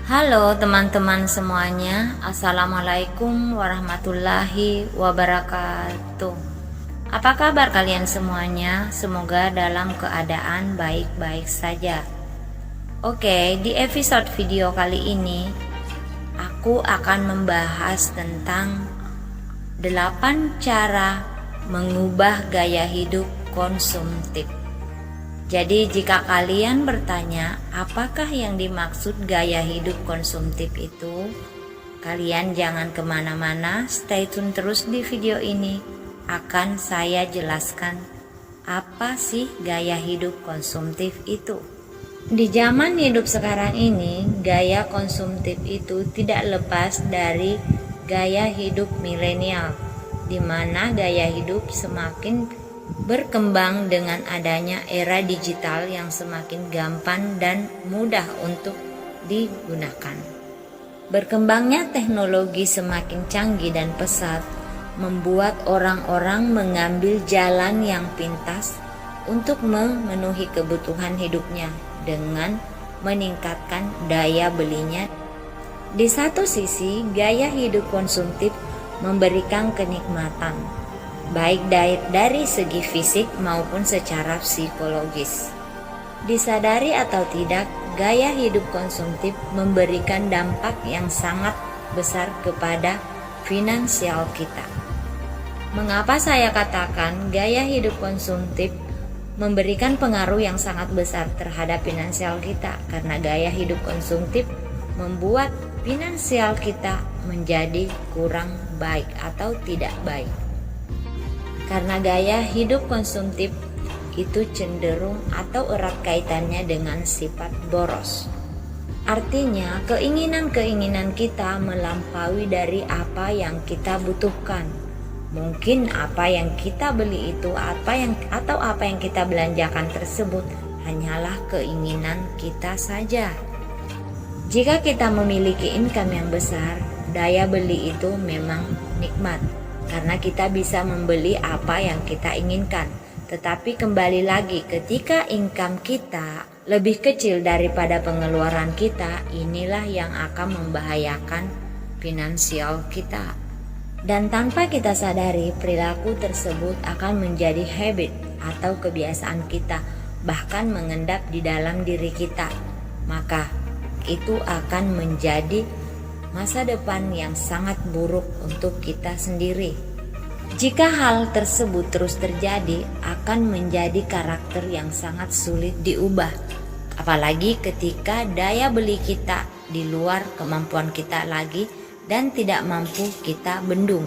Halo teman-teman semuanya, Assalamualaikum warahmatullahi wabarakatuh. Apa kabar kalian semuanya? Semoga dalam keadaan baik-baik saja. Oke, di episode video kali ini aku akan membahas tentang 8 cara mengubah gaya hidup konsumtif. Jadi jika kalian bertanya apakah yang dimaksud gaya hidup konsumtif itu, kalian jangan kemana-mana, stay tune terus di video ini. Akan saya jelaskan apa sih gaya hidup konsumtif itu. Di zaman hidup sekarang ini, gaya konsumtif itu tidak lepas dari gaya hidup milenial, di mana gaya hidup semakin berkembang dengan adanya era digital yang semakin gampang dan mudah untuk digunakan. Berkembangnya teknologi semakin canggih dan pesat membuat orang-orang mengambil jalan yang pintas untuk memenuhi kebutuhan hidupnya dengan meningkatkan daya belinya. Di satu sisi, gaya hidup konsumtif memberikan kenikmatan baik dari segi fisik maupun secara psikologis. Disadari atau tidak, gaya hidup konsumtif memberikan dampak yang sangat besar kepada finansial kita. Mengapa saya katakan gaya hidup konsumtif memberikan pengaruh yang sangat besar terhadap finansial kita? Karena gaya hidup konsumtif membuat finansial kita menjadi kurang baik atau tidak baik. Karena gaya hidup konsumtif itu cenderung atau erat kaitannya dengan sifat boros. Artinya, keinginan-keinginan kita melampaui dari apa yang kita butuhkan. Mungkin apa yang kita beli itu apa yang kita belanjakan tersebut hanyalah keinginan kita saja. Jika kita memiliki income yang besar, daya beli itu memang nikmat, karena kita bisa membeli apa yang kita inginkan. Tetapi kembali lagi, ketika income kita lebih kecil daripada pengeluaran kita, inilah yang akan membahayakan finansial kita. Dan tanpa kita sadari, perilaku tersebut akan menjadi habit atau kebiasaan kita, bahkan mengendap di dalam diri kita. Maka itu akan menjadi masa depan yang sangat buruk untuk kita sendiri. Jika hal tersebut terus terjadi, akan menjadi karakter yang sangat sulit diubah. Apalagi ketika daya beli kita di luar kemampuan kita lagi dan tidak mampu kita bendung.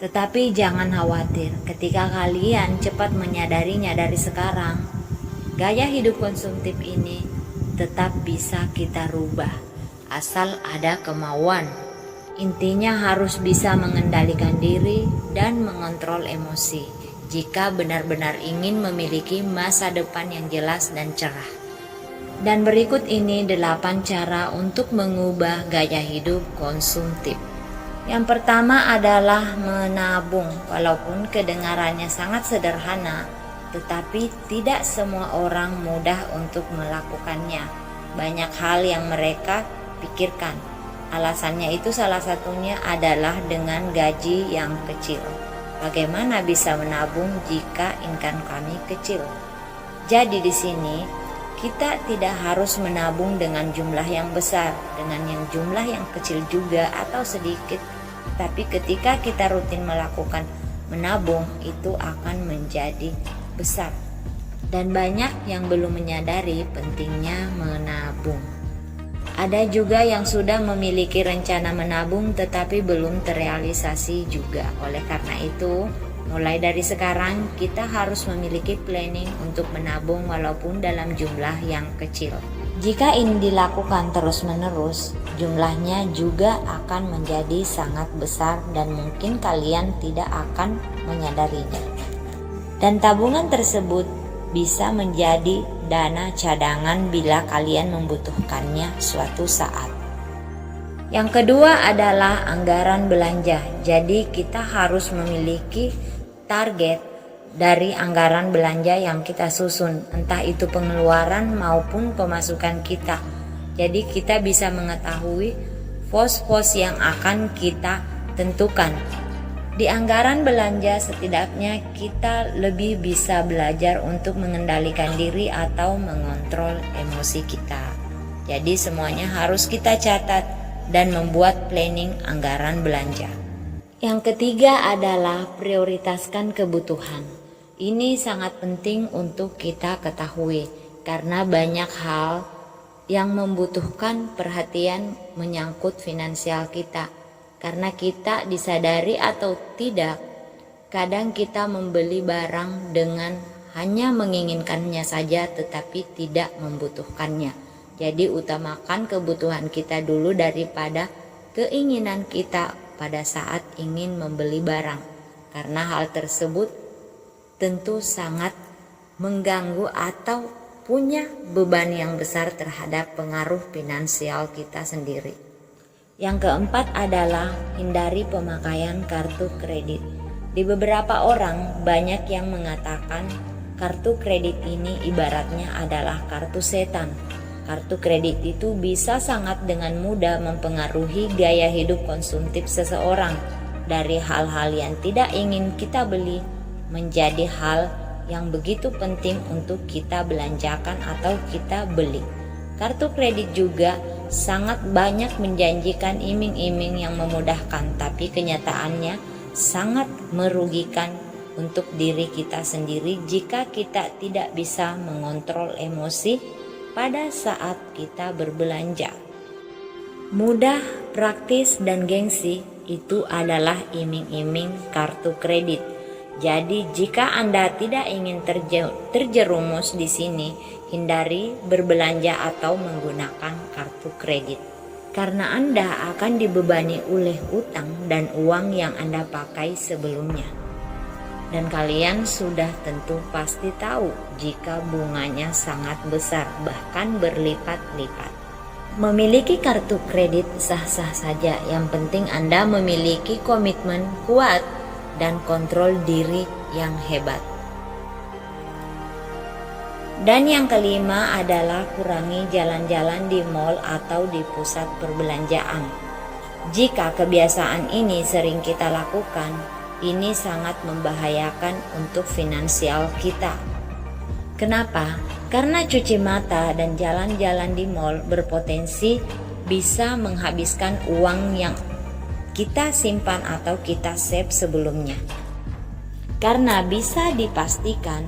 Tetapi jangan khawatir, ketika kalian cepat menyadarinya dari sekarang, gaya hidup konsumtif ini tetap bisa kita rubah. Asal ada kemauan. Intinya harus bisa mengendalikan diri dan mengontrol emosi jika benar-benar ingin memiliki masa depan yang jelas dan cerah. Dan berikut ini 8 cara untuk mengubah gaya hidup konsumtif. Yang pertama adalah menabung. Walaupun kedengarannya sangat sederhana, tetapi tidak semua orang mudah untuk melakukannya. Banyak hal yang mereka pikirkan. Alasannya itu salah satunya adalah dengan gaji yang kecil. Bagaimana bisa menabung jika income kami kecil? Jadi di sini kita tidak harus menabung dengan jumlah yang besar, dengan yang jumlah yang kecil juga atau sedikit. Tapi ketika kita rutin melakukan menabung, itu akan menjadi besar. Dan banyak yang belum menyadari pentingnya menabung. Ada juga yang sudah memiliki rencana menabung tetapi belum terrealisasi juga. Oleh karena itu, mulai dari sekarang kita harus memiliki planning untuk menabung walaupun dalam jumlah yang kecil. Jika ini dilakukan terus-menerus, jumlahnya juga akan menjadi sangat besar dan mungkin kalian tidak akan menyadarinya. Dan tabungan tersebut bisa menjadi dana cadangan bila kalian membutuhkannya suatu saat. Yang kedua adalah anggaran belanja. Jadi kita harus memiliki target dari anggaran belanja yang kita susun, entah itu pengeluaran maupun pemasukan kita. Jadi kita bisa mengetahui pos-pos yang akan kita tentukan. Di anggaran belanja setidaknya kita lebih bisa belajar untuk mengendalikan diri atau mengontrol emosi kita. Jadi semuanya harus kita catat dan membuat planning anggaran belanja. Yang ketiga adalah prioritaskan kebutuhan. Ini sangat penting untuk kita ketahui karena banyak hal yang membutuhkan perhatian menyangkut finansial kita. Karena kita disadari atau tidak, kadang kita membeli barang dengan hanya menginginkannya saja tetapi tidak membutuhkannya. Jadi utamakan kebutuhan kita dulu daripada keinginan kita pada saat ingin membeli barang. Karena hal tersebut tentu sangat mengganggu atau punya beban yang besar terhadap pengaruh finansial kita sendiri. Yang keempat adalah hindari pemakaian kartu kredit. Di beberapa orang banyak yang mengatakan kartu kredit ini ibaratnya adalah kartu setan. Kartu kredit itu bisa sangat dengan mudah mempengaruhi gaya hidup konsumtif seseorang dari hal-hal yang tidak ingin kita beli menjadi hal yang begitu penting untuk kita belanjakan atau kita beli. Kartu kredit juga sangat banyak menjanjikan iming-iming yang memudahkan, tapi kenyataannya sangat merugikan untuk diri kita sendiri jika kita tidak bisa mengontrol emosi pada saat kita berbelanja. Mudah, praktis, dan gengsi itu adalah iming-iming kartu kredit. Jadi jika Anda tidak ingin terjerumus di sini, hindari berbelanja atau menggunakan kartu kredit. Karena Anda akan dibebani oleh utang dan uang yang Anda pakai sebelumnya. Dan kalian sudah tentu pasti tahu jika bunganya sangat besar, bahkan berlipat-lipat. Memiliki kartu kredit sah-sah saja, yang penting Anda memiliki komitmen kuat dan kontrol diri yang hebat. Dan yang kelima adalah kurangi jalan-jalan di mal atau di pusat perbelanjaan. Jika kebiasaan ini sering kita lakukan, ini sangat membahayakan untuk finansial kita. Kenapa? Karena cuci mata dan jalan-jalan di mal berpotensi bisa menghabiskan uang yang kita simpan atau kita save sebelumnya. Karena bisa dipastikan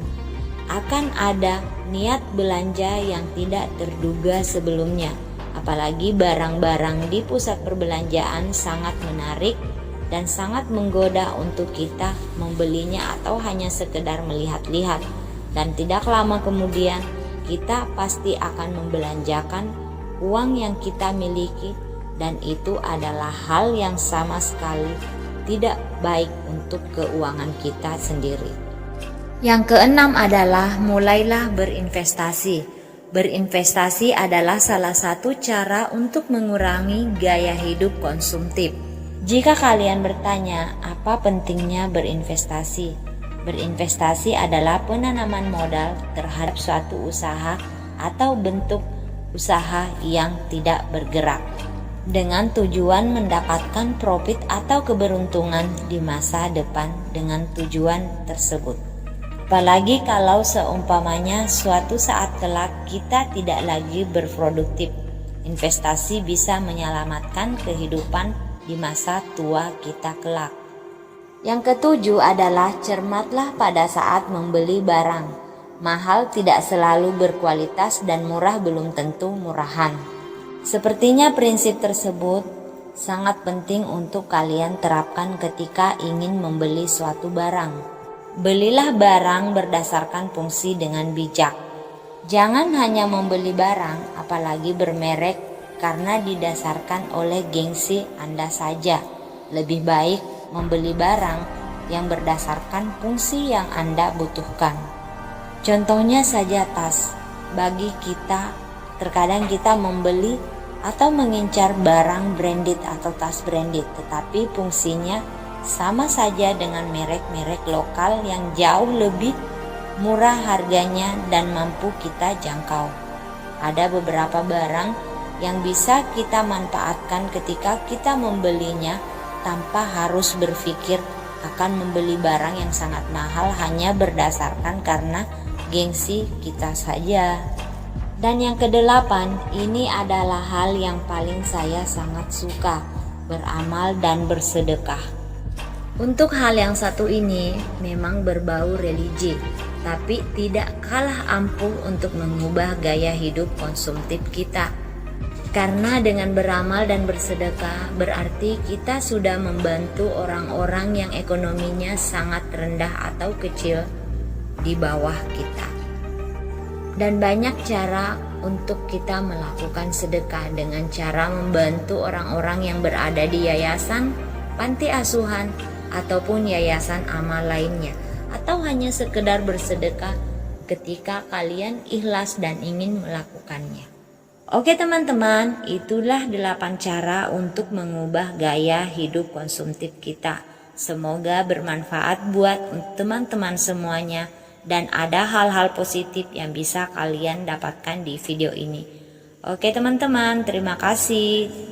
akan ada niat belanja yang tidak terduga sebelumnya. Apalagi barang-barang di pusat perbelanjaan sangat menarik dan sangat menggoda untuk kita membelinya atau hanya sekedar melihat-lihat. Dan tidak lama kemudian kita pasti akan membelanjakan uang yang kita miliki, dan itu adalah hal yang sama sekali tidak baik untuk keuangan kita sendiri. Yang keenam adalah mulailah berinvestasi. Berinvestasi adalah salah satu cara untuk mengurangi gaya hidup konsumtif. Jika kalian bertanya, apa pentingnya berinvestasi? Berinvestasi adalah penanaman modal terhadap suatu usaha atau bentuk usaha yang tidak bergerak, dengan tujuan mendapatkan profit atau keberuntungan di masa depan dengan tujuan tersebut. Apalagi kalau seumpamanya suatu saat kelak kita tidak lagi berproduktif, investasi bisa menyelamatkan kehidupan di masa tua kita kelak. Yang ketujuh adalah cermatlah pada saat membeli barang. Mahal tidak selalu berkualitas dan murah belum tentu murahan. Sepertinya prinsip tersebut sangat penting untuk kalian terapkan ketika ingin membeli suatu barang. Belilah barang berdasarkan fungsi dengan bijak. Jangan hanya membeli barang, apalagi bermerek, karena didasarkan oleh gengsi Anda saja. Lebih baik membeli barang yang berdasarkan fungsi yang Anda butuhkan. Contohnya saja tas. Bagi kita, terkadang kita membeli atau mengincar barang branded atau tas branded, tetapi fungsinya sama saja dengan merek-merek lokal yang jauh lebih murah harganya dan mampu kita jangkau. Ada beberapa barang yang bisa kita manfaatkan ketika kita membelinya tanpa harus berpikir akan membeli barang yang sangat mahal hanya berdasarkan karena gengsi kita saja. Dan yang kedelapan, ini adalah hal yang paling saya sangat suka, beramal dan bersedekah. Untuk hal yang satu ini memang berbau religi, tapi tidak kalah ampuh untuk mengubah gaya hidup konsumtif kita. Karena dengan beramal dan bersedekah berarti kita sudah membantu orang-orang yang ekonominya sangat rendah atau kecil di bawah kita. Dan banyak cara untuk kita melakukan sedekah, dengan cara membantu orang-orang yang berada di yayasan, panti asuhan, ataupun yayasan amal lainnya, atau hanya sekedar bersedekah ketika kalian ikhlas dan ingin melakukannya. Oke teman-teman, itulah 8 cara untuk mengubah gaya hidup konsumtif kita. Semoga bermanfaat buat teman-teman semuanya dan ada hal-hal positif yang bisa kalian dapatkan di video ini. Oke teman-teman, terima kasih.